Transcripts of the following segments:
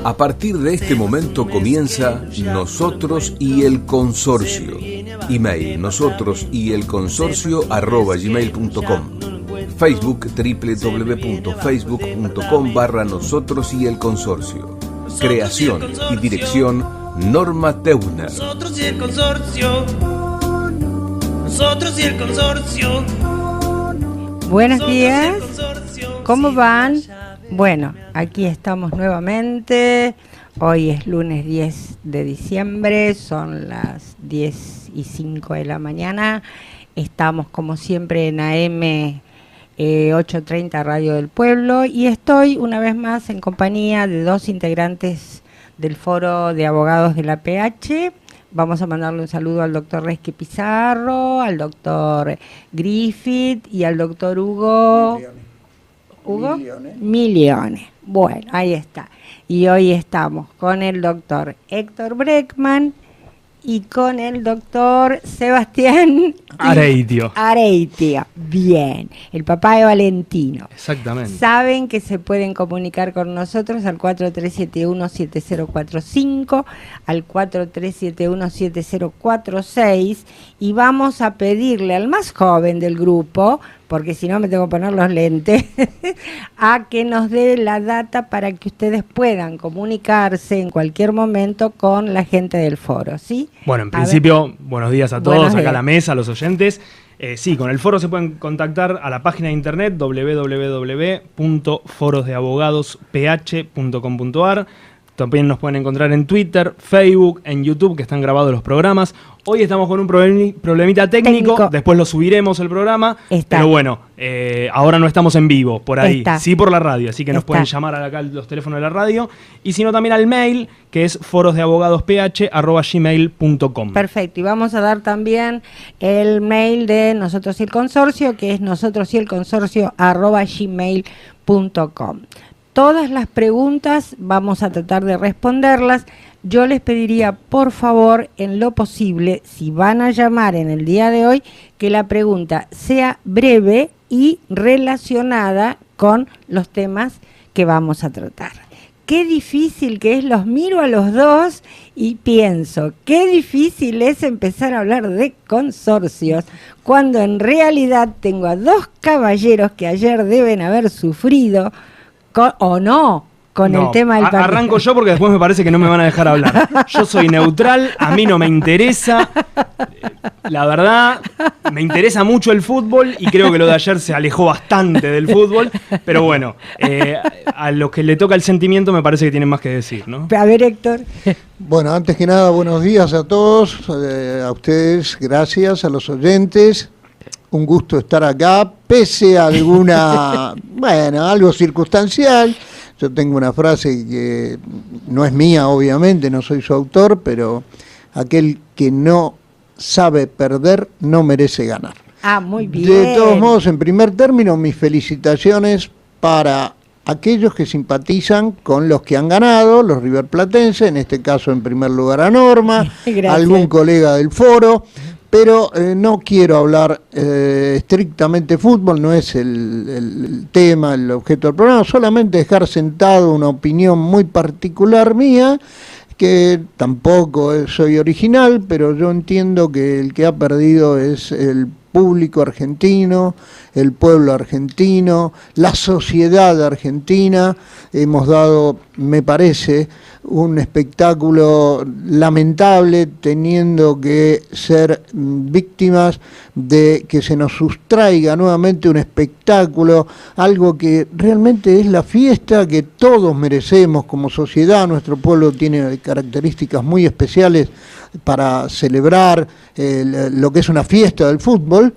A partir de este momento comienza Nosotros y el Consorcio. Email nosotrosyelconsorcio@gmail.com. Facebook www.facebook.com/Nosotros y el Consorcio. Creación y dirección Norma Teuner. Nosotros y el Consorcio. Nosotros y el Consorcio. Buenos días, ¿cómo van? Bueno, aquí estamos nuevamente. Hoy es lunes 10 de diciembre, son las 10:05 de la mañana. Estamos como siempre en AM 830 Radio del Pueblo y estoy una vez más en compañía de dos integrantes del Foro de Abogados de la PH. Vamos a mandarle un saludo al doctor Resque Pizarro, al doctor Griffith y al doctor Hugo Milione. Bueno, ahí está. Y hoy estamos con el doctor Héctor Breckman y con el doctor Sebastián Areitio. Bien, el papá de Valentino. Exactamente. Saben que se pueden comunicar con nosotros al 4371-7045, al 4371-7046 y vamos a pedirle al más joven del grupo, porque si no me tengo que poner los lentes, a que nos dé la data para que ustedes puedan comunicarse en cualquier momento con la gente del foro, ¿sí? Bueno, en principio, buenos días a todos, acá a la mesa, a los oyentes. Sí, con el foro se pueden contactar a la página de internet www.forosdeabogadosph.com.ar. También nos pueden encontrar en Twitter, Facebook, en YouTube, que están grabados los programas. Hoy estamos con un problemita técnico, después lo subiremos el programa, pero bueno, ahora no estamos en vivo, por ahí, sí por la radio, así que nos pueden llamar acá los teléfonos de la radio, y si no también al mail, que es forosdeabogadosph@gmail.com. Perfecto, y vamos a dar también el mail de Nosotros y el Consorcio, que es nosotrosyelconsorcio@gmail.com. Todas las preguntas vamos a tratar de responderlas. Yo les pediría, por favor, en lo posible, si van a llamar en el día de hoy, que la pregunta sea breve y relacionada con los temas que vamos a tratar. Qué difícil que es, los miro a los dos y pienso, qué difícil es empezar a hablar de consorcios, cuando en realidad tengo a dos caballeros que ayer deben haber sufrido, con el tema del partido. Arranco yo porque después me parece que no me van a dejar hablar. Yo soy neutral, a mí no me interesa. La verdad, me interesa mucho el fútbol y creo que lo de ayer se alejó bastante del fútbol. Pero bueno, a los que le toca el sentimiento me parece que tienen más que decir, ¿no? A ver, Héctor. Bueno, antes que nada, buenos días a todos, a ustedes, gracias, a los oyentes. Un gusto estar acá, pese a alguna, algo circunstancial. Yo tengo una frase que no es mía, obviamente, no soy su autor, pero aquel que no sabe perder no merece ganar. Muy bien. De todos modos, en primer término, mis felicitaciones para aquellos que simpatizan con los que han ganado, los riverplatenses, en este caso en primer lugar a Norma, algún colega del foro. Pero no quiero hablar estrictamente fútbol, no es el tema, el objeto del programa, solamente dejar sentado una opinión muy particular mía, que tampoco soy original, pero yo entiendo que el que ha perdido es el público argentino, el pueblo argentino, la sociedad argentina. Hemos dado, me parece, un espectáculo lamentable, teniendo que ser víctimas de que se nos sustraiga nuevamente un espectáculo, algo que realmente es la fiesta que todos merecemos como sociedad. Nuestro pueblo tiene características muy especiales para celebrar lo que es una fiesta del fútbol.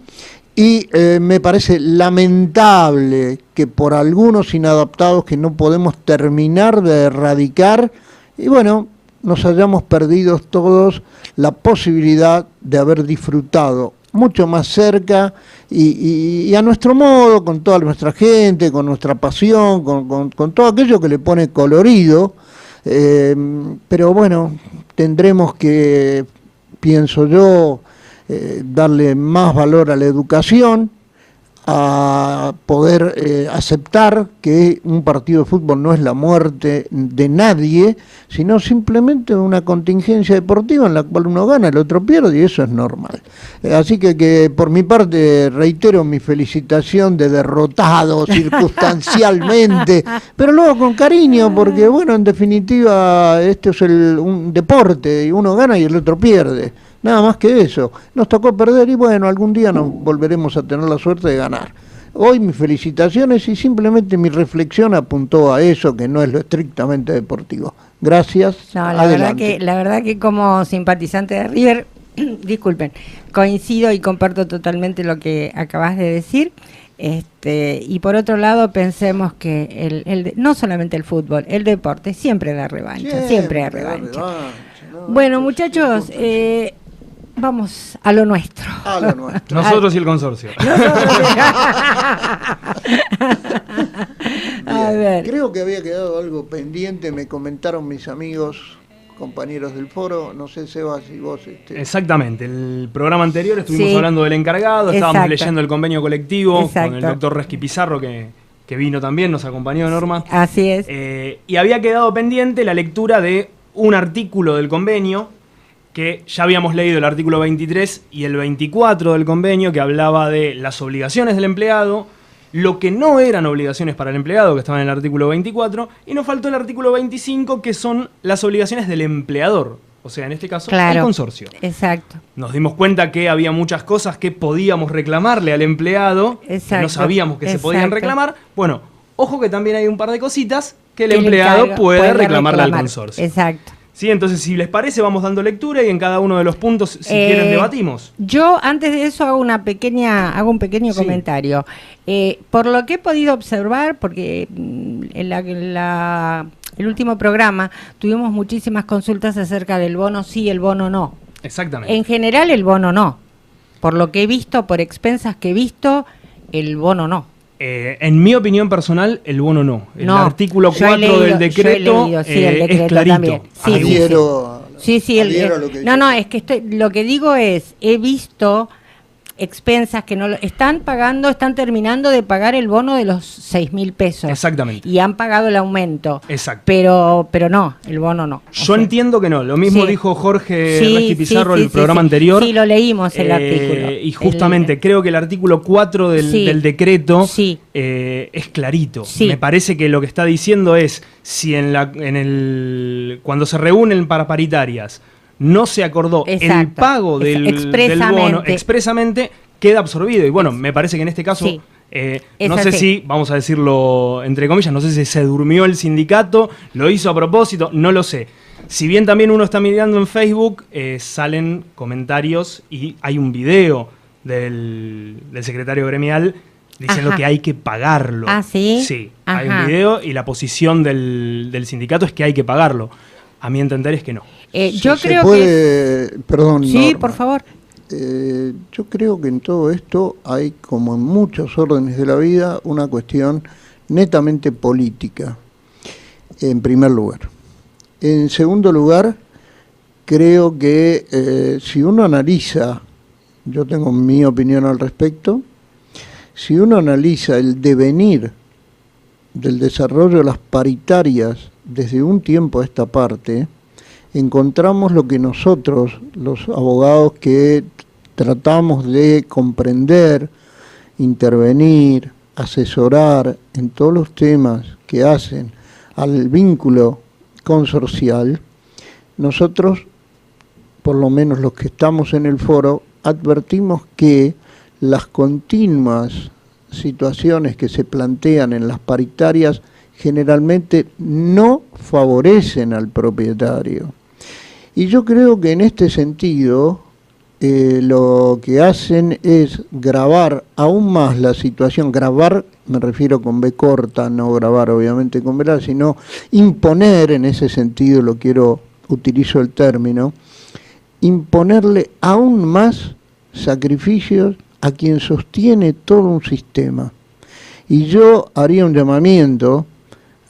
Y me parece lamentable que por algunos inadaptados que no podemos terminar de erradicar, y bueno, nos hayamos perdido todos la posibilidad de haber disfrutado mucho más cerca y a nuestro modo, con toda nuestra gente, con nuestra pasión, con todo aquello que le pone colorido. Pero bueno, tendremos que, pienso yo, darle más valor a la educación, a poder aceptar que un partido de fútbol no es la muerte de nadie, sino simplemente una contingencia deportiva en la cual uno gana, el otro pierde, y eso es normal. Así que por mi parte reitero mi felicitación de derrotado circunstancialmente, pero luego con cariño, porque bueno, en definitiva este es un deporte y uno gana y el otro pierde. Nada más que eso. Nos tocó perder y bueno, algún día nos volveremos a tener la suerte de ganar. Hoy mis felicitaciones y simplemente mi reflexión apuntó a eso, que no es lo estrictamente deportivo. Gracias. No, la verdad que como simpatizante de River, disculpen, coincido y comparto totalmente lo que acabas de decir. Y por otro lado pensemos que no solamente el fútbol, el deporte siempre da revancha, siempre da revancha. Bueno, muchachos, vamos a lo nuestro. A lo nuestro. Nosotros y el consorcio. A ver. Creo que había quedado algo pendiente, me comentaron mis amigos, compañeros del foro, no sé, Sebas, si vos... Exactamente, el programa anterior estuvimos hablando del encargado, estábamos leyendo el convenio colectivo con el doctor Resqui Pizarro, que vino también, nos acompañó, Norma. Así es. Y había quedado pendiente la lectura de un artículo del convenio, que ya habíamos leído el artículo 23 y el 24 del convenio, que hablaba de las obligaciones del empleado, lo que no eran obligaciones para el empleado, que estaba en el artículo 24, y nos faltó el artículo 25, que son las obligaciones del empleador, o sea, en este caso, el consorcio. Exacto. Nos dimos cuenta que había muchas cosas que podíamos reclamarle al empleado, que no sabíamos que se podían reclamar. Bueno, ojo que también hay un par de cositas que el empleado puede reclamarle al consorcio. Exacto. Sí, entonces, si les parece, vamos dando lectura y en cada uno de los puntos, si quieren, debatimos. Yo, antes de eso, hago un pequeño comentario. Por lo que he podido observar, porque en el último programa tuvimos muchísimas consultas acerca del bono sí, el bono no. Exactamente. En general, el bono no. Por lo que he visto, por expensas que he visto, el bono no. En mi opinión personal, el bono no. El artículo 4 del decreto, es clarito. También. Es que lo que digo es, he visto expensas que no están terminando de pagar el bono de los 6.000 pesos. Exactamente. Y han pagado el aumento. Exacto. Pero no, el bono no. Yo entiendo que no. Lo mismo dijo Jorge Resqui Pizarro en el programa anterior. Sí, lo leímos el artículo. Y justamente creo que el artículo 4 del decreto es clarito. Me parece que lo que está diciendo es, si cuando se reúnen para paritarias no se acordó el pago del bono expresamente, queda absorbido. Y bueno, me parece que en este caso, no sé si, vamos a decirlo entre comillas, no sé si se durmió el sindicato, lo hizo a propósito, no lo sé. Si bien también uno está mirando en Facebook, salen comentarios y hay un video del secretario gremial diciendo que hay que pagarlo. ¿Ah, sí? Sí, hay un video y la posición del sindicato es que hay que pagarlo. A mi entender es que no. Yo creo que... Perdón, sí, Norma. por favor. Yo creo que en todo esto hay, como en muchos órdenes de la vida, una cuestión netamente política, en primer lugar. En segundo lugar, creo que si uno analiza, yo tengo mi opinión al respecto, si uno analiza el devenir del desarrollo de las paritarias desde un tiempo a esta parte, encontramos lo que nosotros, los abogados que tratamos de comprender, intervenir, asesorar en todos los temas que hacen al vínculo consorcial, nosotros, por lo menos los que estamos en el foro, advertimos que las continuas situaciones que se plantean en las paritarias generalmente no favorecen al propietario. Y yo creo que en este sentido lo que hacen es gravar aún más la situación. Grabar, me refiero con B corta, no grabar obviamente con B, sino imponer, en ese sentido utilizo el término, imponerle aún más sacrificios a quien sostiene todo un sistema. Y yo haría un llamamiento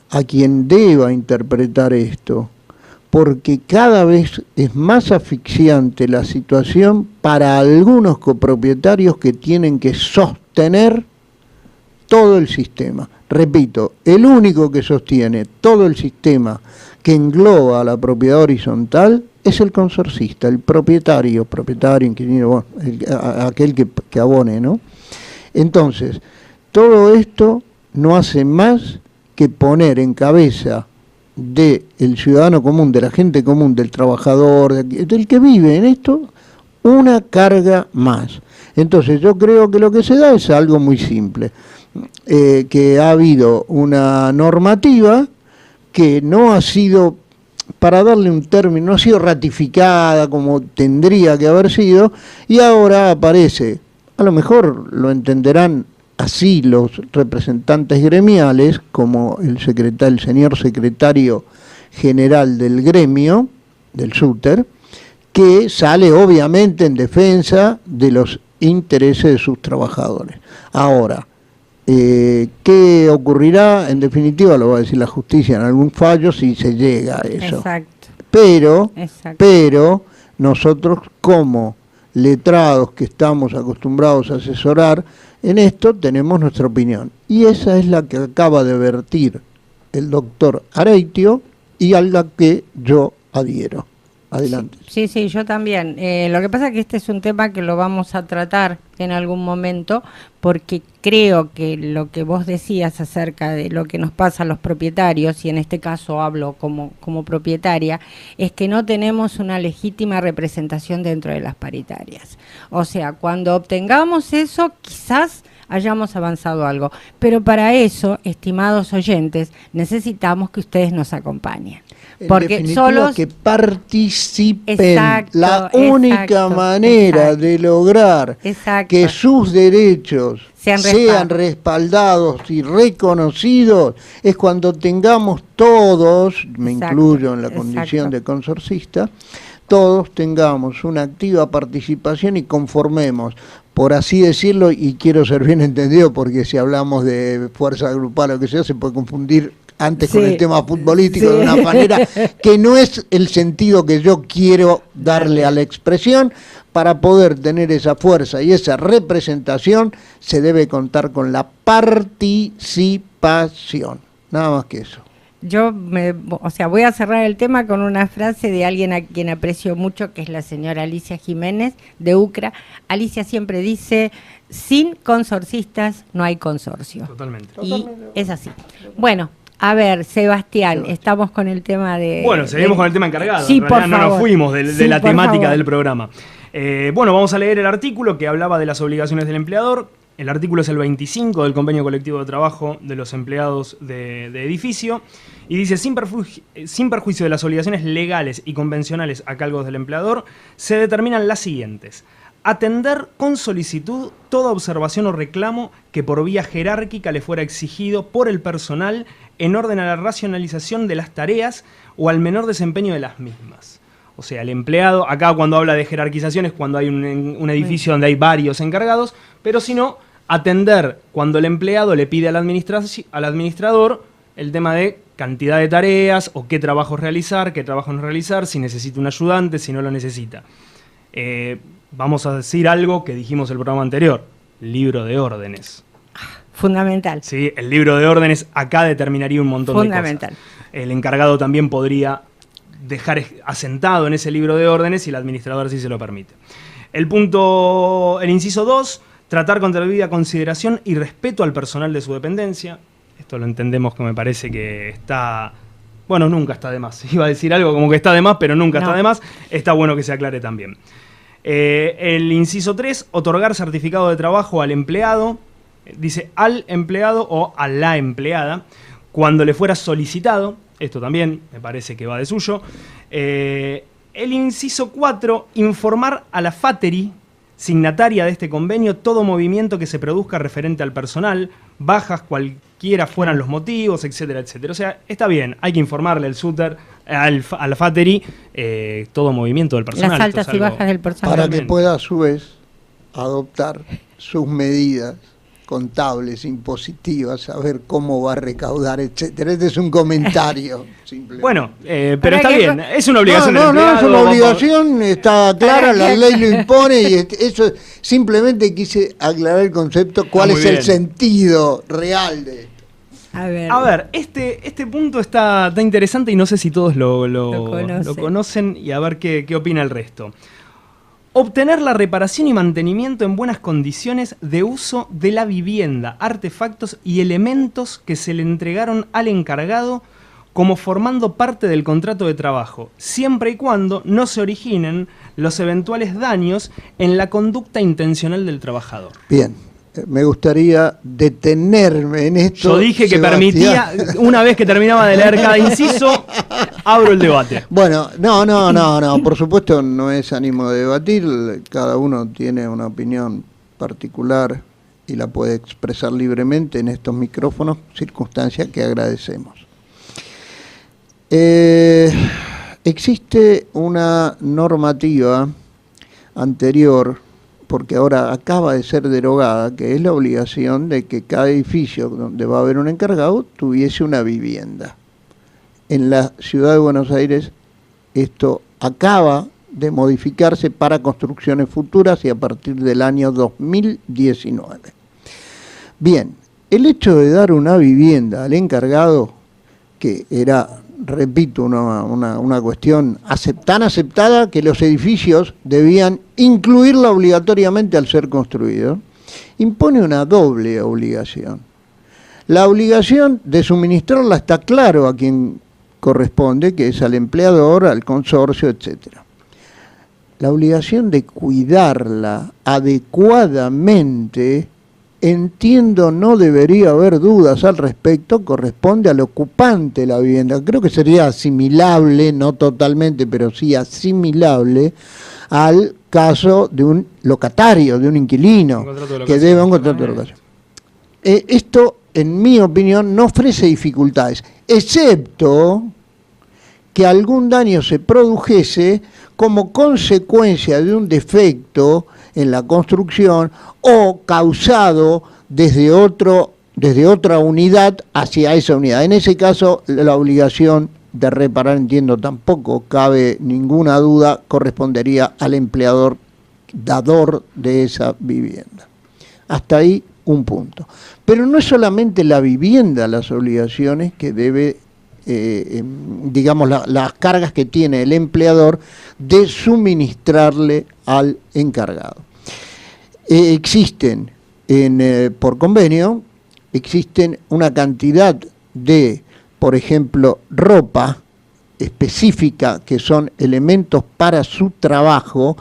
a quien deba interpretar esto, porque cada vez es más asfixiante la situación para algunos copropietarios que tienen que sostener todo el sistema. Repito, el único que sostiene todo el sistema que engloba a la propiedad horizontal es el consorcista, el propietario, inquilino, bueno, aquel que abone, ¿no? Entonces, todo esto no hace más que poner en cabeza del ciudadano común, de la gente común, del trabajador, del que vive en esto, una carga más. Entonces yo creo que lo que se da es algo muy simple, que ha habido una normativa que no ha sido, para darle un término, no ha sido ratificada como tendría que haber sido, y ahora aparece, a lo mejor lo entenderán así los representantes gremiales, como el señor secretario general del gremio, del SUTER, que sale obviamente en defensa de los intereses de sus trabajadores. Ahora, ¿qué ocurrirá? En definitiva lo va a decir la justicia en algún fallo si se llega a eso. Exacto. Pero nosotros como letrados que estamos acostumbrados a asesorar en esto tenemos nuestra opinión. Y esa es la que acaba de vertir el doctor Areitio y a la que yo adhiero. Adelante. Sí, yo también. Lo que pasa es que este es un tema que lo vamos a tratar en algún momento, porque creo que lo que vos decías acerca de lo que nos pasa a los propietarios, y en este caso hablo como propietaria, es que no tenemos una legítima representación dentro de las paritarias. O sea, cuando obtengamos eso, quizás hayamos avanzado algo. Pero para eso, estimados oyentes, necesitamos que ustedes nos acompañen. Porque solos que participen. Exacto, la única manera de lograr que sus derechos sean respaldados y reconocidos es cuando tengamos todos, me incluyo en la condición de consorcista, todos tengamos una activa participación y conformemos, por así decirlo, y quiero ser bien entendido porque si hablamos de fuerza grupal o que sea, se puede confundir antes con el tema futbolístico de una manera que no es el sentido que yo quiero darle a la expresión. Para poder tener esa fuerza y esa representación se debe contar con la participación, nada más que eso. Voy a cerrar el tema con una frase de alguien a quien aprecio mucho, que es la señora Alicia Jiménez de UCRA. Alicia siempre dice: sin consorcistas no hay consorcio. Totalmente. Y es así. Bueno, a ver, Sebastián, estamos con el tema de... Bueno, seguimos con el tema encargado. Sí, en realidad por favor. No nos fuimos de la temática favor. del programa. Bueno, vamos a leer el artículo que hablaba de las obligaciones del empleador. El artículo es el 25 del Convenio Colectivo de Trabajo de los Empleados de Edificio y dice: sin perjuicio de las obligaciones legales y convencionales a cargo del empleador, se determinan las siguientes: atender con solicitud toda observación o reclamo que por vía jerárquica le fuera exigido por el personal en orden a la racionalización de las tareas o al menor desempeño de las mismas. O sea, el empleado, acá cuando habla de jerarquización es cuando hay un edificio donde hay varios encargados, pero si no, atender cuando el empleado le pide al administrador el tema de cantidad de tareas o qué trabajos realizar, qué trabajos no realizar, si necesita un ayudante, si no lo necesita. Vamos a decir algo que dijimos el programa anterior: libro de órdenes. Fundamental. Sí, el libro de órdenes acá determinaría un montón de cosas. El encargado también podría dejar asentado en ese libro de órdenes y el administrador sí se lo permite. El inciso 2, tratar con debida consideración y respeto al personal de su dependencia. Esto lo entendemos que me parece que está... Bueno, nunca está de más. Iba a decir algo como que está de más, pero nunca está de más. Está bueno que se aclare también. El inciso 3, otorgar certificado de trabajo al empleado. Dice al empleado o a la empleada cuando le fuera solicitado. Esto también me parece que va de suyo. El inciso 4, informar a la FATERI, signataria de este convenio, todo movimiento que se produzca referente al personal, bajas cualquiera fueran los motivos, etcétera, etcétera. O sea, está bien, hay que informarle al SUTER, al FATERI, todo movimiento del personal. Las altas y bajas del personal. Para que pueda a su vez adoptar sus medidas contables, impositivas, saber cómo va a recaudar, etcétera. Este es un comentario, simplemente. Bueno, pero está bien, es una obligación. No, es una obligación, está clara, la ley lo impone y eso simplemente quise aclarar el concepto, cuál es el sentido real de esto. A ver, este punto está interesante y no sé si todos lo conocen y a ver qué opina el resto. Obtener la reparación y mantenimiento en buenas condiciones de uso de la vivienda, artefactos y elementos que se le entregaron al encargado como formando parte del contrato de trabajo, siempre y cuando no se originen los eventuales daños en la conducta intencional del trabajador. Bien, me gustaría detenerme en esto. Yo dije que permitía, una vez que terminaba de leer cada inciso, abro el debate. Bueno, no, por supuesto no es ánimo de debatir, cada uno tiene una opinión particular y la puede expresar libremente en estos micrófonos, circunstancia que agradecemos. Existe una normativa anterior, porque ahora acaba de ser derogada, que es la obligación de que cada edificio donde va a haber un encargado tuviese una vivienda. En la ciudad de Buenos Aires esto acaba de modificarse para construcciones futuras y a partir del año 2019. Bien, el hecho de dar una vivienda al encargado, que era, repito, una cuestión tan aceptada que los edificios debían incluirla obligatoriamente al ser construidos, impone una doble obligación. La obligación de suministrarla está claro a quien corresponde, que es al empleador, al consorcio, etc. La obligación de cuidarla adecuadamente, entiendo, no debería haber dudas al respecto, corresponde al ocupante de la vivienda. Creo que sería asimilable, no totalmente, pero sí asimilable al caso de un locatario, de un inquilino, que debe un contrato de locación. Esto, en mi opinión, no ofrece dificultades, excepto que algún daño se produjese como consecuencia de un defecto en la construcción o causado desde otra unidad hacia esa unidad. En ese caso, la obligación de reparar, entiendo, tampoco cabe ninguna duda, correspondería al empleador dador de esa vivienda. Hasta ahí un punto. Pero no es solamente la vivienda las obligaciones que debe, digamos, las cargas que tiene el empleador de suministrarle al encargado. Existen, por convenio, existen una cantidad de, por ejemplo, ropa específica, que son elementos para su trabajo,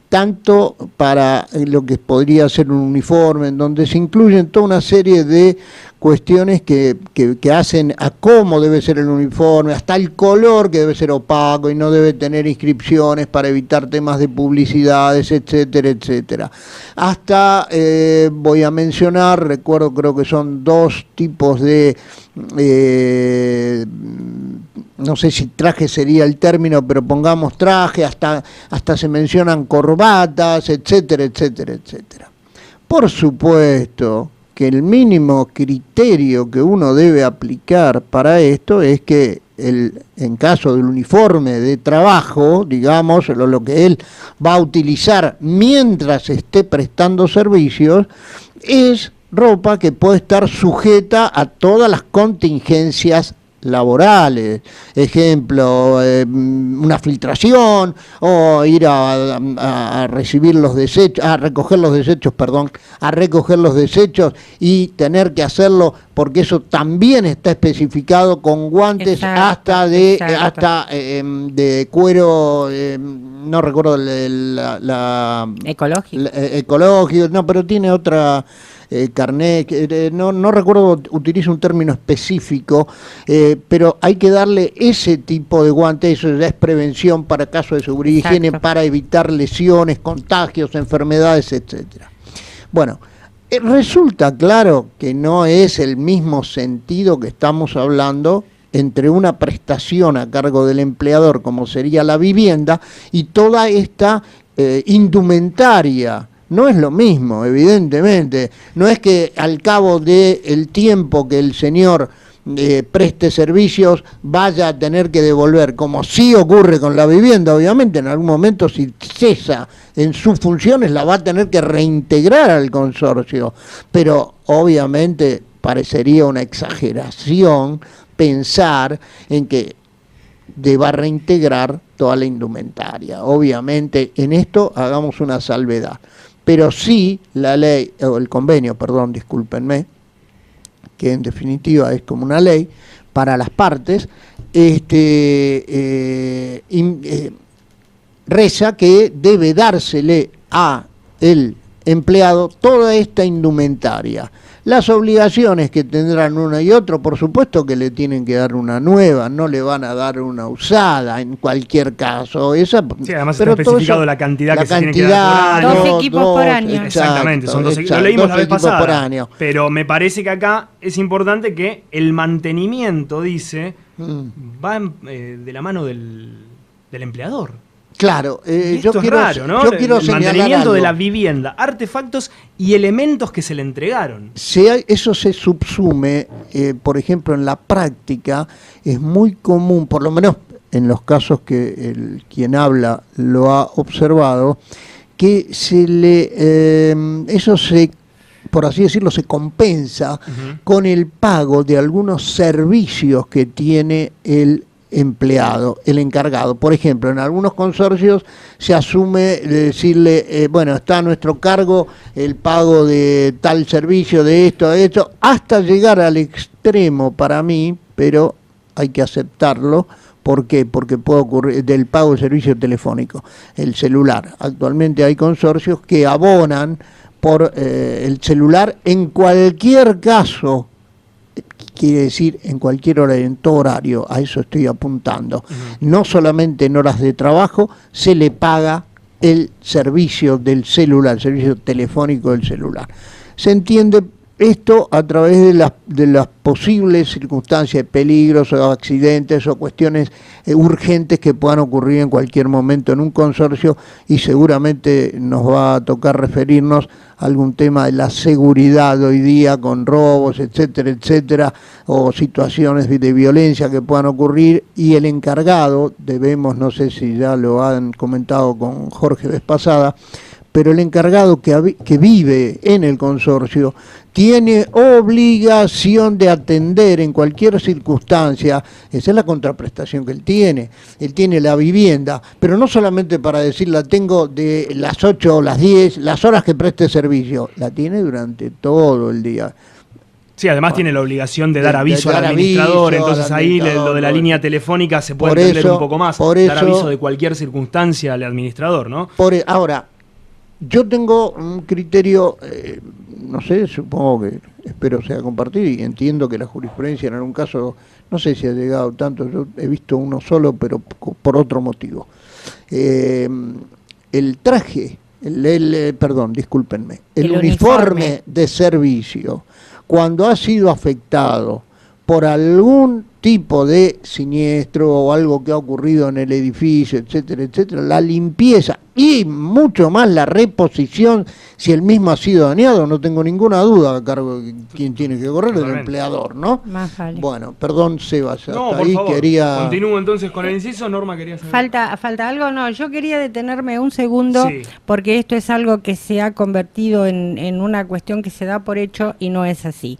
tanto para lo que podría ser un uniforme, en donde se incluyen toda una serie de cuestiones que hacen a cómo debe ser el uniforme, hasta el color, que debe ser opaco y no debe tener inscripciones para evitar temas de publicidades, etcétera, etcétera. Hasta, voy a mencionar, recuerdo, creo que son 2 tipos de, no sé si traje sería el término, pero pongamos traje, hasta se mencionan corbatas, etcétera, etcétera, etcétera. Por supuesto que el mínimo criterio que uno debe aplicar para esto es que en caso del uniforme de trabajo, digamos, lo que él va a utilizar mientras esté prestando servicios, es ropa que puede estar sujeta a todas las contingencias laborales, ejemplo, una filtración, o ir a recibir los desechos, a recoger los desechos y tener que hacerlo, porque eso también está especificado con guantes. Exacto, hasta de cuero, no recuerdo ecológico, no, pero tiene otra carnet, no recuerdo, utilizo un término específico, pero hay que darle ese tipo de guantes, eso ya es prevención para casos de seguridad y higiene, para evitar lesiones, contagios, enfermedades, etcétera. Bueno, resulta claro que no es el mismo sentido que estamos hablando entre una prestación a cargo del empleador, como sería la vivienda, y toda esta indumentaria no es lo mismo, evidentemente. No es que al cabo del tiempo que el señor preste servicios vaya a tener que devolver, como sí ocurre con la vivienda, obviamente en algún momento si cesa en sus funciones la va a tener que reintegrar al consorcio, pero obviamente parecería una exageración pensar en que deba reintegrar toda la indumentaria. Obviamente en esto hagamos una salvedad, pero sí la ley, o el convenio, perdón, discúlpenme, que en definitiva es como una ley para las partes, reza que debe dársele a el empleado toda esta indumentaria. Las obligaciones que tendrán uno y otro, por supuesto que le tienen que dar una nueva, no le van a dar una usada en cualquier caso. Esa, sí, además está especificado la cantidad que se tiene que dar por año. 2 equipos por año. Exactamente, son 2 equipos. Lo leímos la vez pasada. Pero me parece que acá es importante que el mantenimiento, dice, va de la mano del empleador. Claro, yo quiero, raro, ¿no? Yo quiero el mantenimiento algo de la vivienda, artefactos y elementos que se le entregaron. Eso se subsume, por ejemplo, en la práctica, es muy común, por lo menos en los casos que quien habla lo ha observado, que eso se, por así decirlo, se compensa con el pago de algunos servicios que tiene el empleado, el encargado. Por ejemplo, en algunos consorcios se asume decirle, bueno, está a nuestro cargo el pago de tal servicio, de esto, hasta llegar al extremo para mí, pero hay que aceptarlo. ¿Por qué? Porque puede ocurrir del pago de servicio telefónico, el celular. Actualmente hay consorcios que abonan por el celular en cualquier caso. Quiere decir en cualquier hora, en todo horario, a eso estoy apuntando. No solamente en horas de trabajo se le paga el servicio del celular, el servicio telefónico del celular. Se entiende esto a través de las posibles circunstancias de peligros o accidentes o cuestiones urgentes que puedan ocurrir en cualquier momento en un consorcio, y seguramente nos va a tocar referirnos a algún tema de la seguridad hoy día con robos, etcétera, etcétera, o situaciones de violencia que puedan ocurrir, y el encargado, no sé si ya lo han comentado con Jorge vez pasada, pero el encargado que vive en el consorcio tiene obligación de atender en cualquier circunstancia. Esa es la contraprestación que él tiene. Él tiene la vivienda, pero no solamente para decir la tengo de las 8 o las 10, las horas que preste servicio, la tiene durante todo el día. Sí, además tiene la obligación de dar aviso al administrador, entonces ahí lo de la línea telefónica se puede entender un poco más, dar aviso de cualquier circunstancia al administrador, ¿no? Ahora, yo tengo un criterio, no sé, supongo que espero sea compartido, y entiendo que la jurisprudencia en algún caso, no sé si ha llegado tanto, yo he visto uno solo, pero por otro motivo. El traje, perdón, discúlpenme, el uniforme de servicio, cuando ha sido afectado por algún tipo de siniestro o algo que ha ocurrido en el edificio, etcétera, etcétera, la limpieza y mucho más la reposición, si el mismo ha sido dañado, no tengo ninguna duda a cargo de quien tiene que correr, el empleador, ¿no? Más vale. Bueno, perdón, Sebas, no, hasta ahí favor. Continúo entonces con el inciso. Norma, quería saber. ¿Falta algo? No, yo quería detenerme un segundo, sí, porque esto es algo que se ha convertido en una cuestión que se da por hecho y no es así.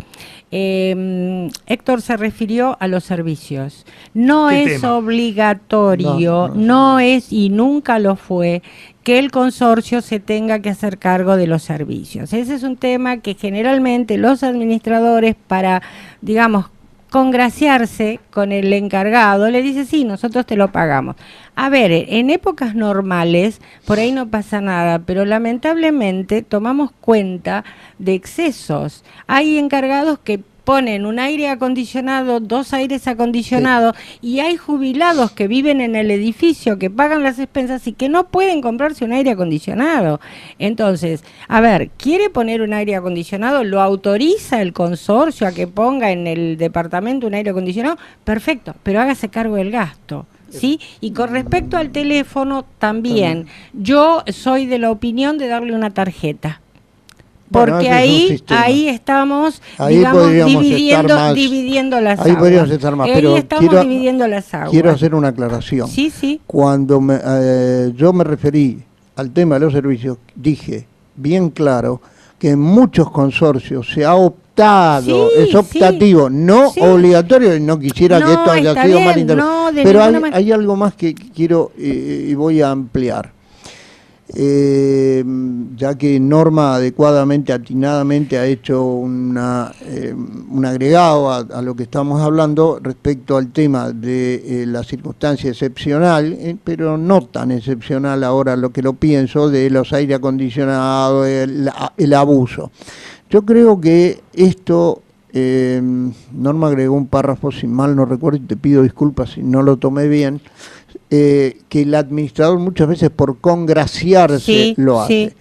Héctor se refirió a los servicios. No es obligatorio, no es y nunca lo fue que el consorcio se tenga que hacer cargo de los servicios. Ese es un tema que generalmente los administradores, para, digamos, congraciarse con el encargado, le dice, sí, nosotros te lo pagamos. A ver, en épocas normales por ahí no pasa nada, pero lamentablemente tomamos cuenta de excesos. Hay encargados que ponen un aire acondicionado, 2 aires acondicionados, sí, y hay jubilados que viven en el edificio, que pagan las expensas y que no pueden comprarse un aire acondicionado. Entonces, a ver, ¿quiere poner un aire acondicionado? ¿Lo autoriza el consorcio a que ponga en el departamento un aire acondicionado? Perfecto, pero hágase cargo del gasto. ¿sí? Y con respecto al teléfono también, yo soy de la opinión de darle una tarjeta. Porque ahí estamos, digamos, dividiendo las aguas. Ahí podríamos estar más, pero estamos dividiendo las aguas. Quiero hacer una aclaración. Sí. Cuando yo me referí al tema de los servicios, dije bien claro que en muchos consorcios se ha optado, es optativo, no obligatorio, y no quisiera que esto haya sido malinterpretado. Pero hay algo más que quiero y voy a ampliar. Ya que Norma adecuadamente, atinadamente ha hecho un agregado a lo que estamos hablando respecto al tema de la circunstancia excepcional, pero no tan excepcional ahora lo que lo pienso, de los aire acondicionados, el abuso. Yo creo que esto, Norma agregó un párrafo, si mal no recuerdo, y te pido disculpas si no lo tomé bien, que el administrador muchas veces por congraciarse lo hace.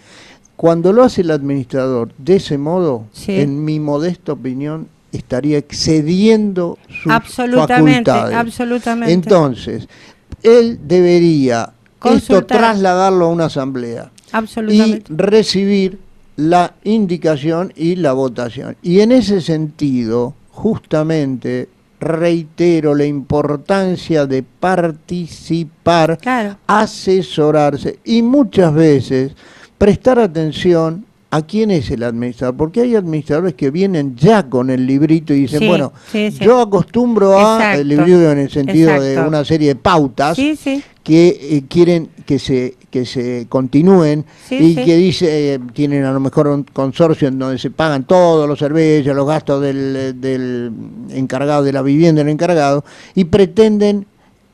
Cuando lo hace el administrador de ese modo, en mi modesta opinión, estaría excediendo sus facultades. Absolutamente. Entonces, él debería esto trasladarlo a una asamblea y recibir la indicación y la votación. Y en ese sentido, justamente, reitero la importancia de participar, asesorarse y muchas veces prestar atención a quién es el administrador, porque hay administradores que vienen ya con el librito y dicen, yo acostumbro el librito en el sentido de una serie de pautas que quieren que se continúen y que dice, tienen a lo mejor un consorcio en donde se pagan todos los servicios, los gastos del encargado de la vivienda, el encargado, y pretenden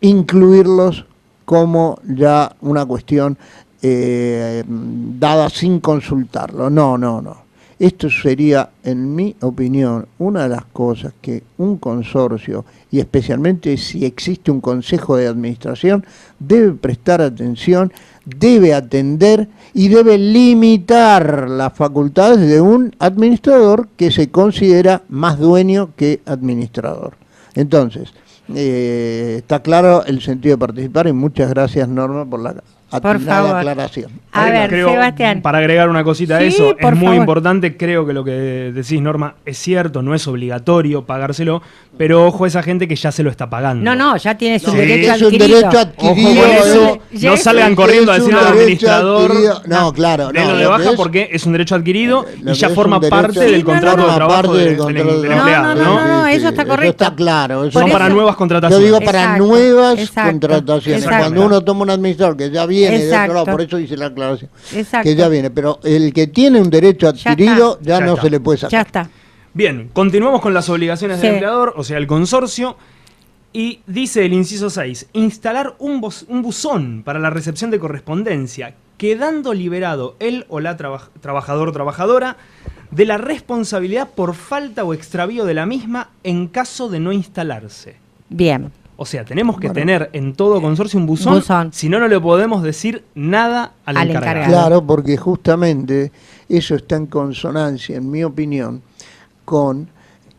incluirlos como ya una cuestión dada sin consultarlo. No. Esto sería, en mi opinión, una de las cosas que un consorcio, y especialmente si existe un consejo de administración, debe prestar atención, debe atender y debe limitar las facultades de un administrador que se considera más dueño que administrador. Entonces, está claro el sentido de participar, y muchas gracias, Norma, por la aclaración. A ver, creo, Sebastián. Para agregar una cosita a eso, es muy importante, creo que lo que decís, Norma, es cierto, no es obligatorio pagárselo, pero ojo a esa gente que ya se lo está pagando. No, ya tiene su derecho adquirido. Es un derecho adquirido. Ojo con eso, no salgan corriendo a decirle al administrador, no, claro, denlo de baja, porque es un derecho adquirido y ya forma parte del contrato de trabajo del empleado. No, eso está correcto. Eso está claro. Son para nuevas contrataciones. Yo digo para nuevas contrataciones. Cuando uno toma un administrador que ya viene de otro lado, por eso hice la aclaración, que ya viene, pero el que tiene un derecho adquirido ya no se le puede sacar. Ya está. Bien, continuamos con las obligaciones del empleador, o sea, el consorcio, y dice el inciso 6, instalar un buzón para la recepción de correspondencia, quedando liberado él o la trabajador o trabajadora de la responsabilidad por falta o extravío de la misma en caso de no instalarse. Bien. O sea, tenemos que tener en todo consorcio un buzón, si no, no le podemos decir nada al encargado. Claro, porque justamente eso está en consonancia, en mi opinión, con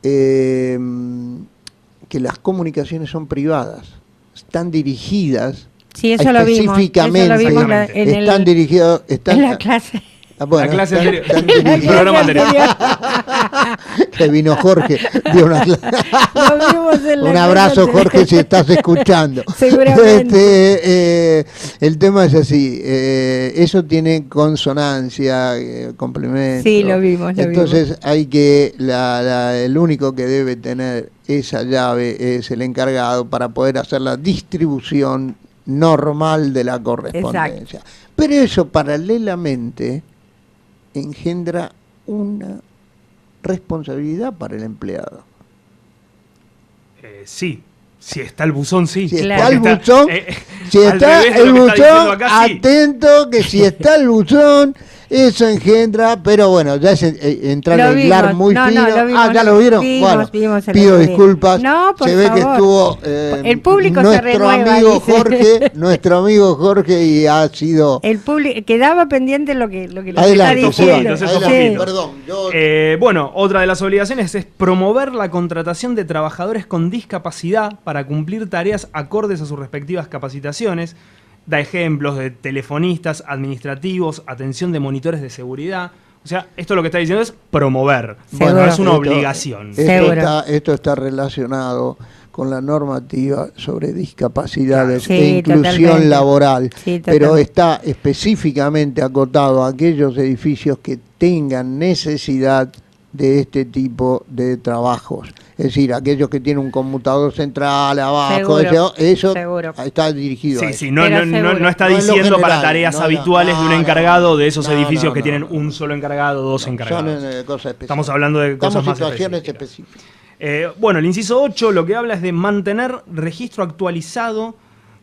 que las comunicaciones son privadas, están dirigidas específicamente, están dirigidas en la clase. La clase anterior. El programa anterior. Que vino Jorge. Dio una un abrazo, Jorge, si estás escuchando. Seguramente. El tema es así. Eso tiene consonancia, complemento. Sí, lo vimos. Entonces hay que, el único que debe tener esa llave es el encargado para poder hacer la distribución normal de la correspondencia. Exacto. Pero eso paralelamente engendra una responsabilidad para el empleado. Sí, si está el buzón, sí. Si está el buzón, atento que si está el buzón, Eso engendra, pero bueno, ya es entrar a hilar muy fino. ¿Ya lo vieron? Vimos pido disculpas. No, por se ve favor. que estuvo el público nuestro amigo Jorge, y ha sido... El público, quedaba pendiente lo que adelante, está diciendo. Perdón. Bueno, otra de las obligaciones es promover la contratación de trabajadores con discapacidad para cumplir tareas acordes a sus respectivas capacitaciones. Da ejemplos de telefonistas, administrativos, atención de monitores de seguridad. O sea, esto lo que está diciendo es promover. Seguro. No es una obligación. Esto está relacionado con la normativa sobre discapacidades e inclusión totalmente. laboral, Sí, pero está específicamente acotado a aquellos edificios que tengan necesidad de este tipo de trabajos. Es decir, aquellos que tienen un conmutador central abajo, eso está dirigido a eso. No está diciendo para tareas habituales de un encargado de esos edificios que tienen un solo encargado, dos encargados. Son cosas Estamos hablando de cosas más situaciones específicas. El inciso 8 lo que habla es de mantener registro actualizado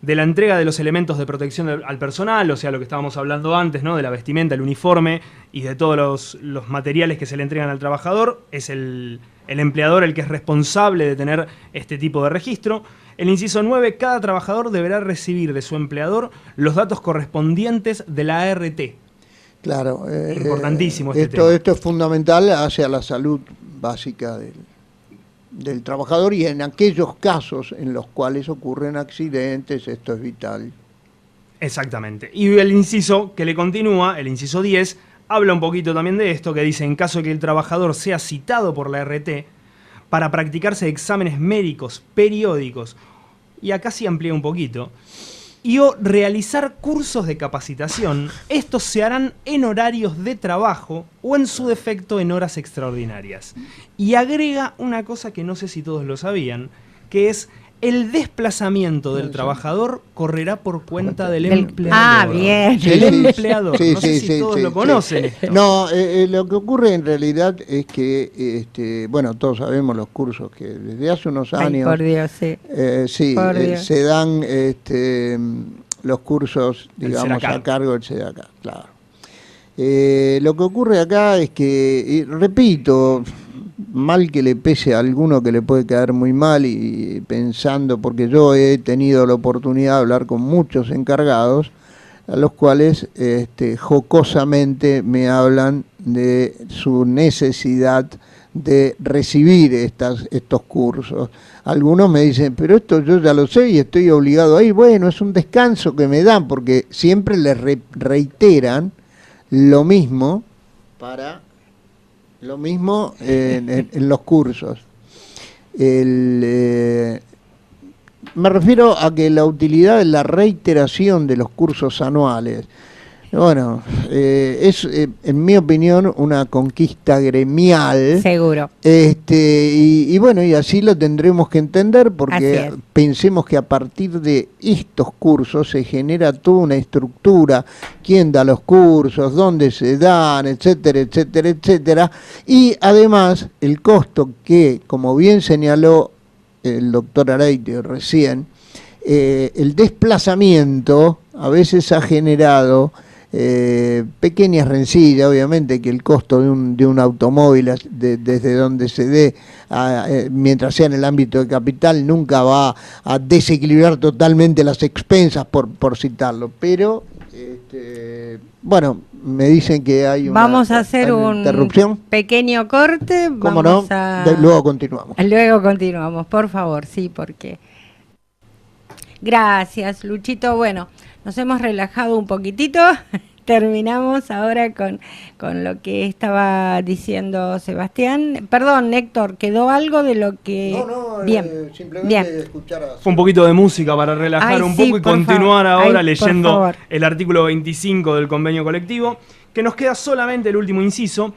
de la entrega de los elementos de protección al personal, o sea, lo que estábamos hablando antes, ¿no? De la vestimenta, el uniforme y de todos los materiales que se le entregan al trabajador. Es el empleador el que es responsable de tener este tipo de registro. El inciso 9, cada trabajador deberá recibir de su empleador los datos correspondientes de la ART. Claro. Importantísimo esto es fundamental hacia la salud básica del trabajador, y en aquellos casos en los cuales ocurren accidentes, esto es vital. Exactamente. Y el inciso que le continúa, el inciso 10, habla un poquito también de esto, que dice: en caso de que el trabajador sea citado por la RT para practicarse exámenes médicos periódicos, y acá sí amplía un poquito, y o realizar cursos de capacitación, estos se harán en horarios de trabajo o en su defecto en horas extraordinarias. Y agrega una cosa que no sé si todos lo sabían, que es: el desplazamiento del trabajador correrá por cuenta del empleador. Ah, bien. El empleador. No sé si todos lo conocen. Esto. No, lo que ocurre en realidad es que, todos sabemos los cursos que desde hace unos años... Por Dios, sí. Por Dios. Se dan los cursos, digamos, a cargo del SEDACAR, claro. Lo que ocurre acá es que, repito, mal que le pese a alguno que le puede caer muy mal, y pensando, porque yo he tenido la oportunidad de hablar con muchos encargados, a los cuales jocosamente me hablan de su necesidad de recibir estos cursos. Algunos me dicen, pero esto yo ya lo sé y estoy obligado a ir. Bueno, es un descanso que me dan, porque siempre les reiteran lo mismo en los cursos. Me refiero a que la utilidad de la reiteración de los cursos anuales, bueno, es en mi opinión una conquista gremial. Seguro. Y así lo tendremos que entender, porque pensemos que a partir de estos cursos se genera toda una estructura: quién da los cursos, dónde se dan, etcétera, etcétera, etcétera. Y además el costo que, como bien señaló el doctor Areiti recién, el desplazamiento a veces ha generado pequeñas rencillas. Obviamente que el costo de un automóvil desde donde se dé, mientras sea en el ámbito de capital, nunca va a desequilibrar totalmente las expensas, por citarlo, pero me dicen que hay vamos a hacer un interrupción, pequeño corte. ¿Cómo no? Luego continuamos, por favor, sí, porque... Gracias, Luchito. Bueno, nos hemos relajado un poquitito. Terminamos ahora con lo que estaba diciendo Sebastián. Perdón, Héctor, ¿quedó algo de lo que...? No, bien, simplemente escuchar a... Fue un poquito de música para relajar un poco y continuar ahora leyendo el artículo 25 del convenio colectivo, que nos queda solamente el último inciso,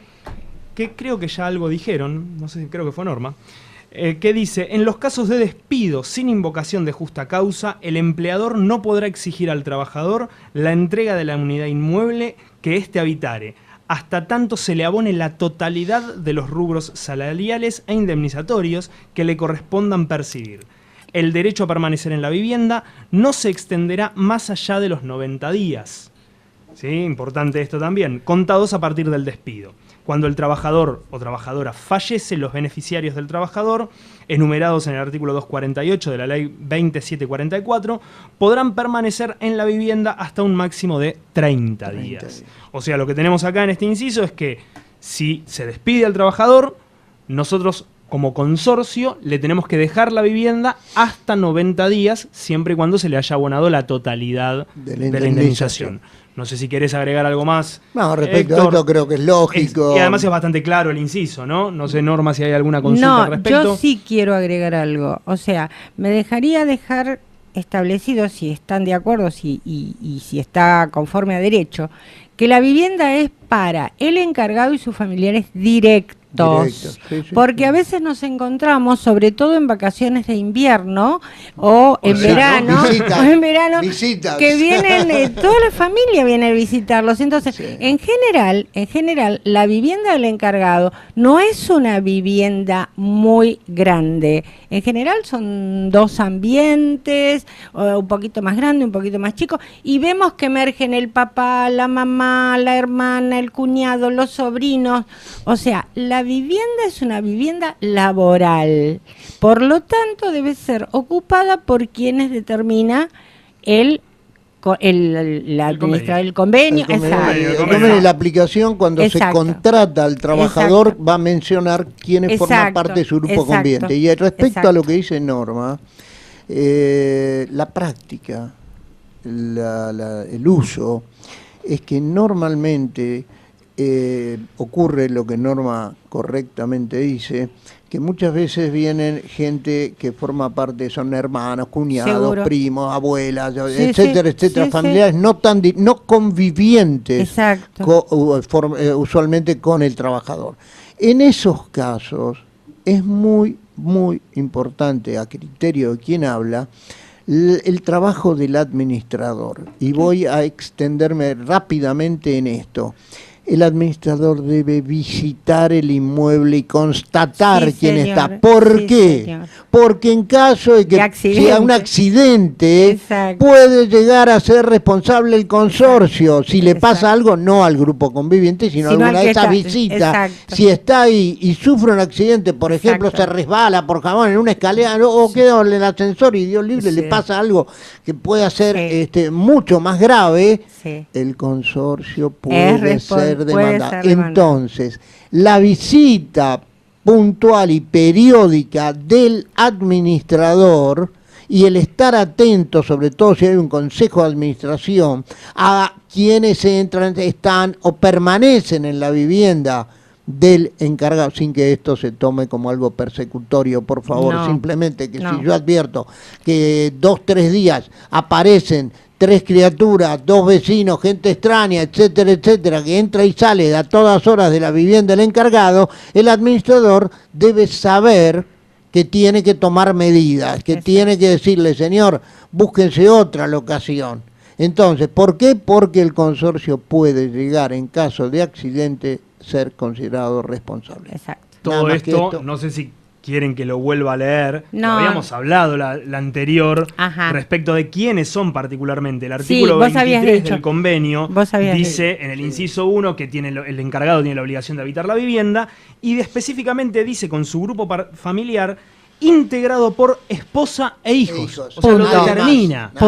que creo que ya algo dijeron, no sé, creo que fue Norma, que dice: en los casos de despido sin invocación de justa causa, el empleador no podrá exigir al trabajador la entrega de la unidad inmueble que éste habitare, hasta tanto se le abone la totalidad de los rubros salariales e indemnizatorios que le correspondan percibir. El derecho a permanecer en la vivienda no se extenderá más allá de los 90 días. ¿sí? Importante esto también, contados a partir del despido. Cuando el trabajador o trabajadora fallece, los beneficiarios del trabajador, enumerados en el artículo 248 de la ley 20744, podrán permanecer en la vivienda hasta un máximo de 30 días. O sea, lo que tenemos acá en este inciso es que si se despide al trabajador, nosotros como consorcio le tenemos que dejar la vivienda hasta 90 días, siempre y cuando se le haya abonado la totalidad de la indemnización. No sé si querés agregar algo más. No, respecto a esto creo que es lógico. Y además es bastante claro el inciso, ¿no? No sé, Norma, si hay alguna consulta al respecto. Yo sí quiero agregar algo. O sea, me dejaría dejar establecido, si están de acuerdo y si está conforme a derecho, que la vivienda es para el encargado y sus familiares directos. Porque a veces nos encontramos, sobre todo en vacaciones de invierno o en verano, que vienen, toda la familia viene a visitarlos. Entonces, en general, la vivienda del encargado no es una vivienda muy grande. En general son 2 ambientes, un poquito más grande, un poquito más chico, y vemos que emergen el papá, la mamá, la hermana, el cuñado, los sobrinos. O sea, la vivienda es una vivienda laboral, por lo tanto debe ser ocupada por quienes determina el convenio. La aplicación, cuando se contrata al trabajador, va a mencionar quiénes forman parte de su grupo conviviente. Y respecto a lo que dice Norma, la práctica, el uso, es que normalmente ocurre lo que Norma correctamente dice, que muchas veces vienen gente que forma parte, son hermanos, cuñados, primos, abuelas, etcétera, familiares no convivientes usualmente con el trabajador. En esos casos es muy, muy importante, a criterio de quien habla, el trabajo del administrador. Y voy a extenderme rápidamente en esto. El administrador debe visitar el inmueble y constatar quién está. ¿Por qué? Señor. Porque en caso de que sea un accidente, puede llegar a ser responsable el consorcio. Si le pasa algo, no al grupo conviviente, sino alguna de esas visitas. Si está ahí y sufre un accidente, por ejemplo, se resbala por jamón en una escalera o queda en el ascensor y Dios libre, le pasa algo que pueda ser mucho más grave, el consorcio puede ser demandado. Entonces, la visita puntual y periódica del administrador y el estar atento, sobre todo si hay un consejo de administración, a quienes entran, están o permanecen en la vivienda del encargado, sin que esto se tome como algo persecutorio, por favor, simplemente que si yo advierto que 2-3 días aparecen 3 criaturas, 2 vecinos, gente extraña, etcétera, que entra y sale a todas horas de la vivienda del encargado, el administrador debe saber que tiene que tomar medidas, que tiene que decirle, señor, búsquense otra locación. Entonces, ¿por qué? Porque el consorcio puede llegar, en caso de accidente, ser considerado responsable. Todo esto, no sé si quieren que lo vuelva a leer. No. Habíamos hablado la anterior respecto de quiénes son particularmente. El artículo 23 del convenio dice en el inciso 1 que el encargado tiene la obligación de habitar la vivienda y específicamente dice con su grupo familiar integrado por esposa e hijos. O sea, lo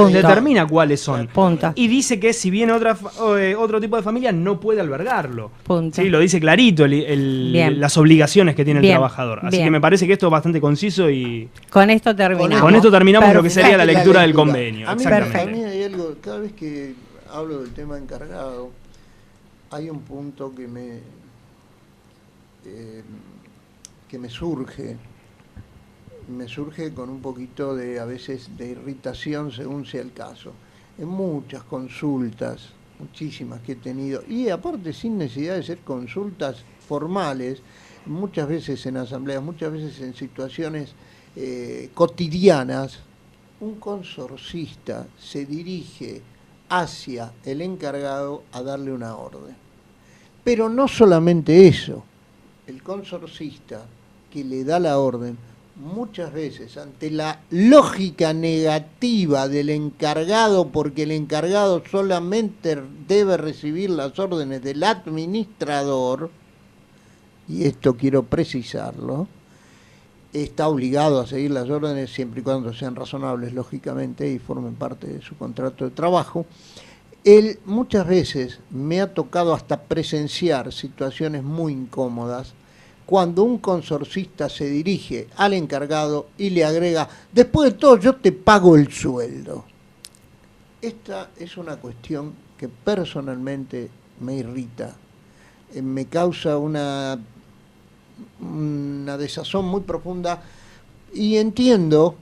determina cuáles son. Y dice que si viene otro tipo de familia no puede albergarlo. ¿Sí? Lo dice clarito las obligaciones que tiene el trabajador. Así que me parece que esto es bastante conciso y... Con esto terminamos. Con esto terminamos lo que sería la lectura del convenio. A mí hay algo, cada vez que hablo del tema encargado, hay un punto que me surge con un poquito a veces de irritación según sea el caso. En muchas consultas, muchísimas que he tenido, y aparte sin necesidad de ser consultas formales, muchas veces en asambleas, muchas veces en situaciones cotidianas, un consorcista se dirige hacia el encargado a darle una orden. Pero no solamente eso, el consorcista que le da la orden muchas veces ante la lógica negativa del encargado, porque el encargado solamente debe recibir las órdenes del administrador, y esto quiero precisarlo, está obligado a seguir las órdenes siempre y cuando sean razonables, lógicamente, y formen parte de su contrato de trabajo. Él muchas veces me ha tocado hasta presenciar situaciones muy incómodas cuando un consorcista se dirige al encargado y le agrega: después de todo yo te pago el sueldo. Esta es una cuestión que personalmente me irrita, me causa una desazón muy profunda, y entiendo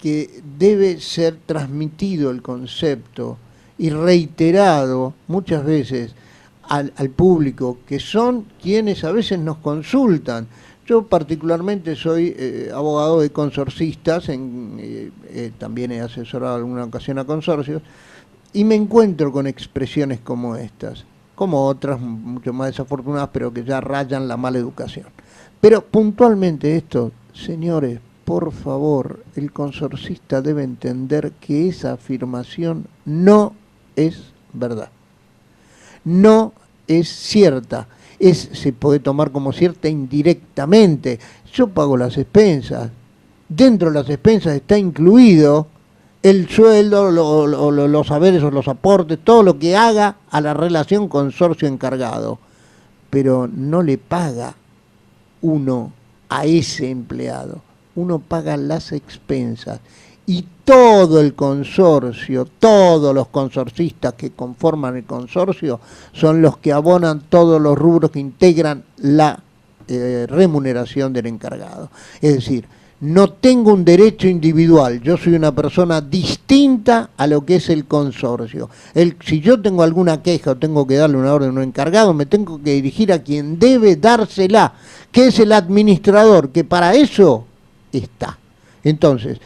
que debe ser transmitido el concepto y reiterado muchas veces al público, que son quienes a veces nos consultan. Yo particularmente soy abogado de consorcistas, también he asesorado alguna ocasión a consorcios, y me encuentro con expresiones como estas, como otras mucho más desafortunadas, pero que ya rayan la mala educación. Pero puntualmente esto, señores, por favor, el consorcista debe entender que esa afirmación no es verdad. No es cierta. Se puede tomar como cierta indirectamente. Yo pago las expensas. Dentro de las expensas está incluido el sueldo, los saberes o los aportes, todo lo que haga a la relación consorcio-encargado. Pero no le paga uno a ese empleado. Uno paga las expensas. Y todo el consorcio, todos los consorcistas que conforman el consorcio son los que abonan todos los rubros que integran la remuneración del encargado. Es decir, no tengo un derecho individual, yo soy una persona distinta a lo que es el consorcio. Si yo tengo alguna queja o tengo que darle una orden a un encargado, me tengo que dirigir a quien debe dársela, que es el administrador, que para eso está. Entonces,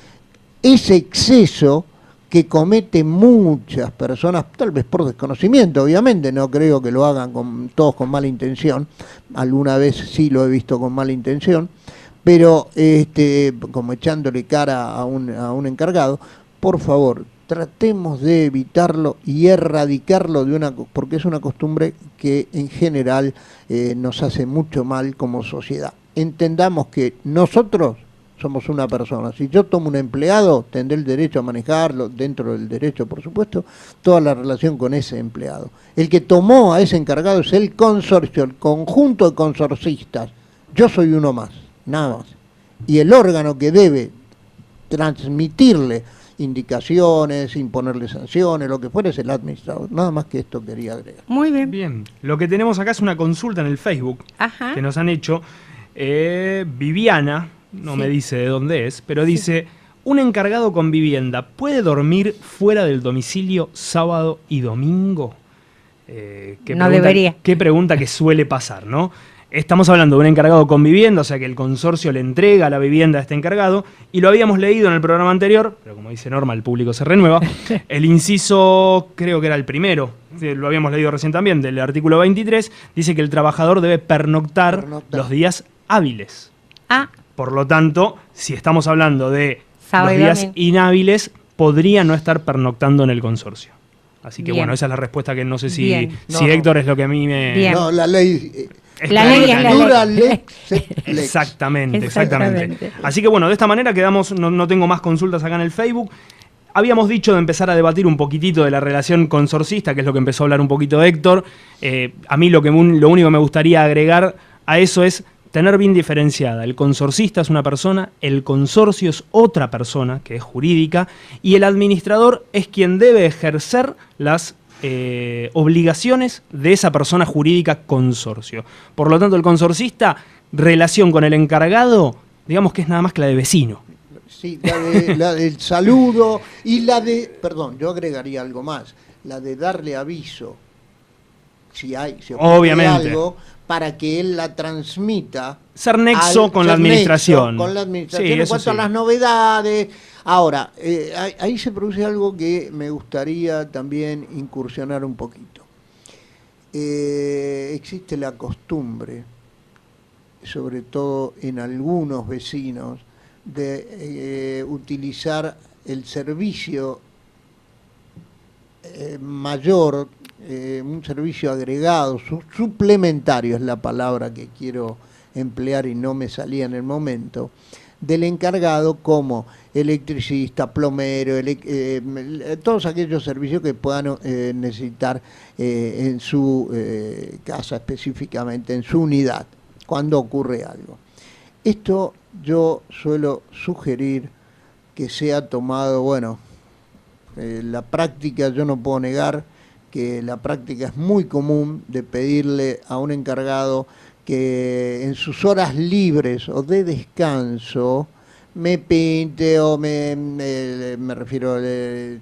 ese exceso que cometen muchas personas, tal vez por desconocimiento, obviamente, no creo que lo hagan todos con mala intención, alguna vez sí lo he visto con mala intención, pero como echándole cara a un encargado, por favor, tratemos de evitarlo y erradicarlo porque es una costumbre que en general nos hace mucho mal como sociedad. Entendamos que nosotros somos una persona. Si yo tomo un empleado, tendré el derecho a manejarlo, dentro del derecho, por supuesto, toda la relación con ese empleado. El que tomó a ese encargado es el consorcio, el conjunto de consorcistas. Yo soy uno más, nada más. Y el órgano que debe transmitirle indicaciones, imponerle sanciones, lo que fuera, es el administrador. Nada más que esto quería agregar. Muy bien. Bien, lo que tenemos acá es una consulta en el Facebook. Ajá. Que nos han hecho. Viviana, no me dice de dónde es, pero dice: ¿un encargado con vivienda puede dormir fuera del domicilio sábado y domingo? No debería. Qué pregunta que suele pasar, ¿no? Estamos hablando de un encargado con vivienda, o sea que el consorcio le entrega la vivienda a este encargado, y lo habíamos leído en el programa anterior, pero como dice Norma, el público se renueva. El inciso, creo que era el primero, lo habíamos leído recién también, del artículo 23, dice que el trabajador debe pernoctar los días hábiles. Por lo tanto, si estamos hablando de los días inhábiles, podría no estar pernoctando en el consorcio. Así que bueno, esa es la respuesta, que no sé si Héctor es lo que a mí me... Bien. No, la ley... La ley es la ley. Exactamente. Así que bueno, de esta manera quedamos, no tengo más consultas acá en el Facebook. Habíamos dicho de empezar a debatir un poquitito de la relación consorcista, que es lo que empezó a hablar un poquito Héctor. A mí lo único que me gustaría agregar a eso es tener bien diferenciada. El consorcista es una persona, el consorcio es otra persona, que es jurídica, y el administrador es quien debe ejercer las obligaciones de esa persona jurídica consorcio. Por lo tanto, el consorcista, relación con el encargado, digamos que es nada más que la de vecino. Sí, la del saludo y yo agregaría algo más, la de darle aviso, si ocurre algo, para que él la transmita. Ser nexo con la administración. Con la administración, en cuanto a las novedades. Ahora, ahí se produce algo que me gustaría también incursionar un poquito. Existe la costumbre, sobre todo en algunos vecinos, de utilizar el servicio mayor, un servicio agregado, suplementario es la palabra que quiero emplear y no me salía en el momento, del encargado como electricista, plomero, todos aquellos servicios que puedan necesitar en su casa específicamente, en su unidad, cuando ocurre algo. Esto yo suelo sugerir que sea tomado, bueno, la práctica, yo no puedo negar que la práctica es muy común de pedirle a un encargado que en sus horas libres o de descanso me pinte o me refiero,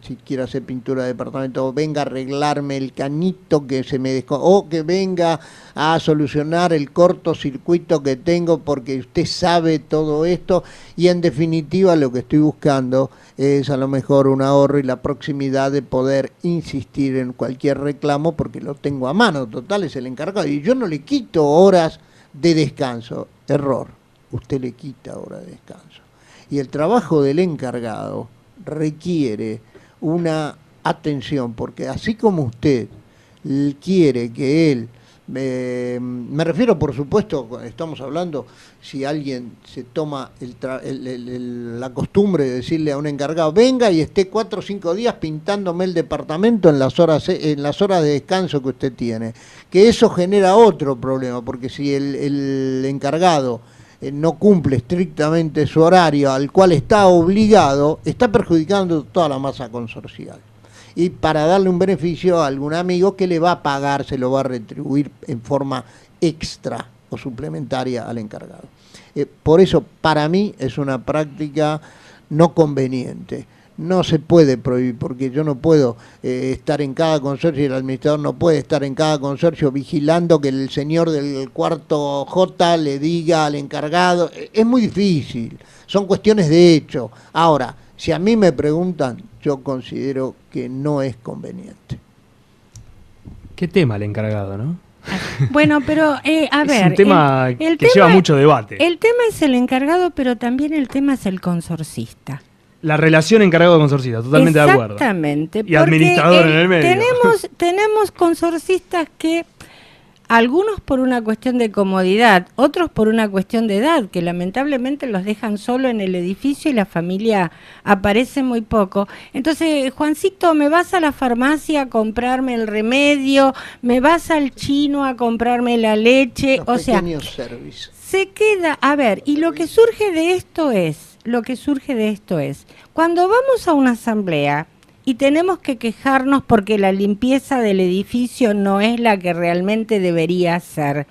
si quiero hacer pintura de departamento, venga a arreglarme el cañito que se me o que venga a solucionar el cortocircuito que tengo porque usted sabe todo esto, y en definitiva lo que estoy buscando es a lo mejor un ahorro y la proximidad de poder insistir en cualquier reclamo porque lo tengo a mano, total es el encargado y yo no le quito horas de descanso. Error, usted le quita horas de descanso. Y el trabajo del encargado requiere una atención, porque así como usted quiere que él, me refiero por supuesto, estamos hablando, si alguien se toma la costumbre de decirle a un encargado, venga y esté 4 o 5 días pintándome el departamento en las horas de descanso que usted tiene, que eso genera otro problema, porque si el encargado no cumple estrictamente su horario al cual está obligado, está perjudicando toda la masa consorcial. Y para darle un beneficio a algún amigo que le va a pagar, se lo va a retribuir en forma extra o suplementaria al encargado. Por eso, para mí, es una práctica no conveniente. No se puede prohibir, porque yo no puedo estar en cada consorcio, y el administrador no puede estar en cada consorcio vigilando que el señor del cuarto J le diga al encargado. Es muy difícil, son cuestiones de hecho. Ahora, si a mí me preguntan, yo considero que no es conveniente. Qué tema el encargado, ¿no? Bueno, pero a ver... Es un tema que lleva mucho debate. El tema es el encargado, pero también el tema es el consorcista. La relación encargado-consorcista, totalmente de acuerdo. Exactamente. Y administrador en el medio. Tenemos consorcistas que, algunos por una cuestión de comodidad, otros por una cuestión de edad, que lamentablemente los dejan solo en el edificio y la familia aparece muy poco. Entonces, Juancito, ¿me vas a la farmacia a comprarme el remedio? ¿Me vas al chino a comprarme la leche? Los pequeños servicios. Se queda, a ver, y lo que surge de esto es, cuando vamos a una asamblea y tenemos que quejarnos porque la limpieza del edificio no es la que realmente debería ser,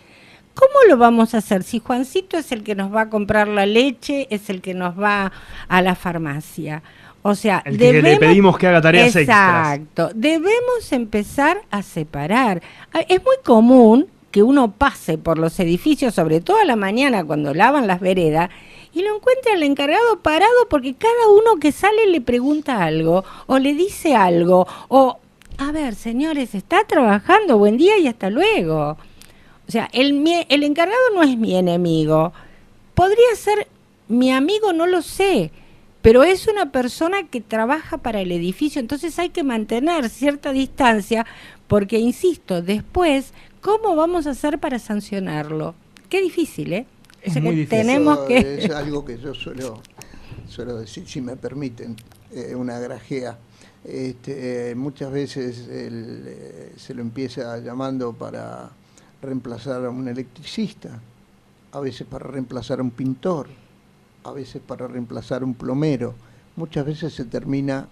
¿cómo lo vamos a hacer si Juancito es el que nos va a comprar la leche, es el que nos va a la farmacia? O sea, el que le pedimos que haga tareas extras. Exacto, debemos empezar a separar. Es muy común que uno pase por los edificios, sobre todo a la mañana cuando lavan las veredas, y lo encuentra el encargado parado porque cada uno que sale le pregunta algo o le dice algo o, a ver, señores, está trabajando, buen día y hasta luego. O sea, el encargado no es mi enemigo. Podría ser mi amigo, no lo sé, pero es una persona que trabaja para el edificio, entonces hay que mantener cierta distancia porque, insisto, después, ¿cómo vamos a hacer para sancionarlo? Qué difícil, ¿eh? Es muy difícil. Tenemos que... Es algo que yo suelo decir, si me permiten, una grajea. Muchas veces se lo empieza llamando para reemplazar a un electricista, a veces para reemplazar a un pintor, a veces para reemplazar a un plomero. Muchas veces se termina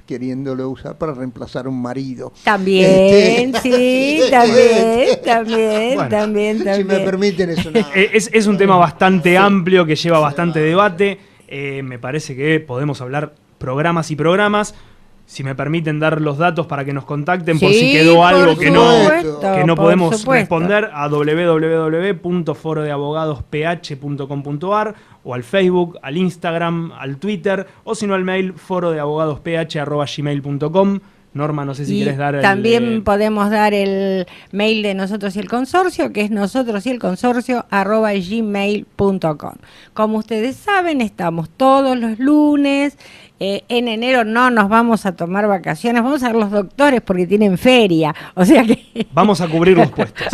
queriéndolo usar para reemplazar a un marido. También, sí, también. Si me permiten, es un tema bastante amplio que lleva bastante debate. Me parece que podemos hablar programas y programas. Si me permiten dar los datos para que nos contacten por si quedó algo que no podemos responder, a www.forodeabogadosph.com.ar o al Facebook, al Instagram, al Twitter, o si no al mail forodeabogadosph@gmail.com. Norma, no sé si querés dar también podemos dar el mail de Nosotros y el Consorcio, que es nosotrosyelconsorcio@gmail.com. Como ustedes saben, estamos todos los lunes. En enero no nos vamos a tomar vacaciones, vamos a ver los doctores porque tienen feria, o sea que... Vamos a cubrir los puestos.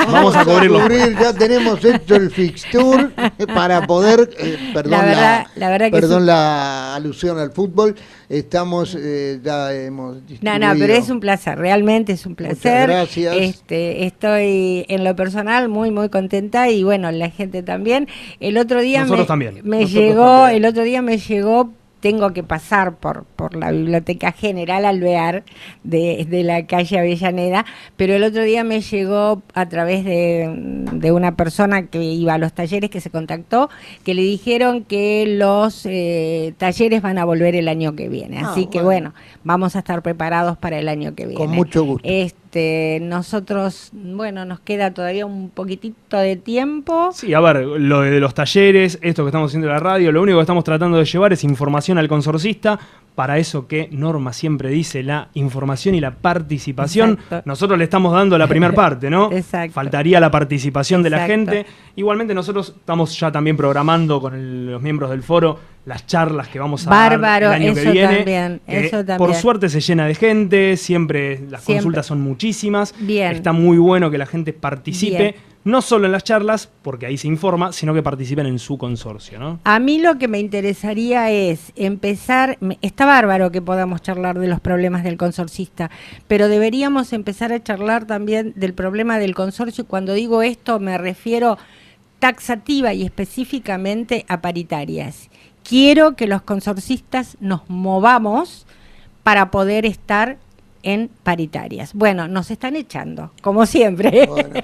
Ya tenemos hecho el fixture para poder, perdón la alusión al fútbol, estamos, ya hemos distribuido. No, pero es un placer, realmente es un placer. Muchas gracias. Estoy en lo personal muy, muy contenta y bueno, la gente también. El otro día me llegó, tengo que pasar por la Biblioteca General Alvear de la calle Avellaneda, pero el otro día me llegó a través de una persona que iba a los talleres, que se contactó, que le dijeron que los talleres van a volver el año que viene. Así que bueno, vamos a estar preparados para el año que viene. Con mucho gusto. Nosotros, bueno, nos queda todavía un poquitito de tiempo. Sí, a ver, lo de los talleres, esto que estamos haciendo en la radio, lo único que estamos tratando de llevar es información al consorcista, para eso que Norma siempre dice, la información y la participación. Exacto. Nosotros le estamos dando la primera parte, ¿no? Exacto. Faltaría la participación de la Exacto. gente. Igualmente nosotros estamos ya también programando con los miembros del foro las charlas que vamos a dar el año que viene. Eso también. Por suerte se llena de gente, siempre las consultas son muchísimas. Bien. Está muy bueno que la gente participe. Bien. No solo en las charlas, porque ahí se informa, sino que participen en su consorcio, ¿no? A mí lo que me interesaría es empezar, está bárbaro que podamos charlar de los problemas del consorcista, pero deberíamos empezar a charlar también del problema del consorcio. Cuando digo esto me refiero taxativa y específicamente a paritarias. Quiero que los consorcistas nos movamos para poder estar en paritarias. Bueno, nos están echando, como siempre. Bueno.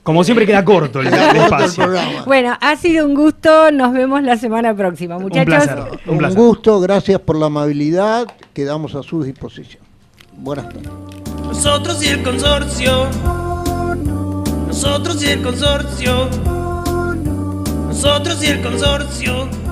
Como siempre queda corto el espacio. Bueno, ha sido un gusto, nos vemos la semana próxima, muchachos. Un placer. Un gusto, gracias por la amabilidad, quedamos a su disposición. Buenas tardes. Nosotros y el consorcio. Nosotros y el consorcio. Nosotros y el consorcio.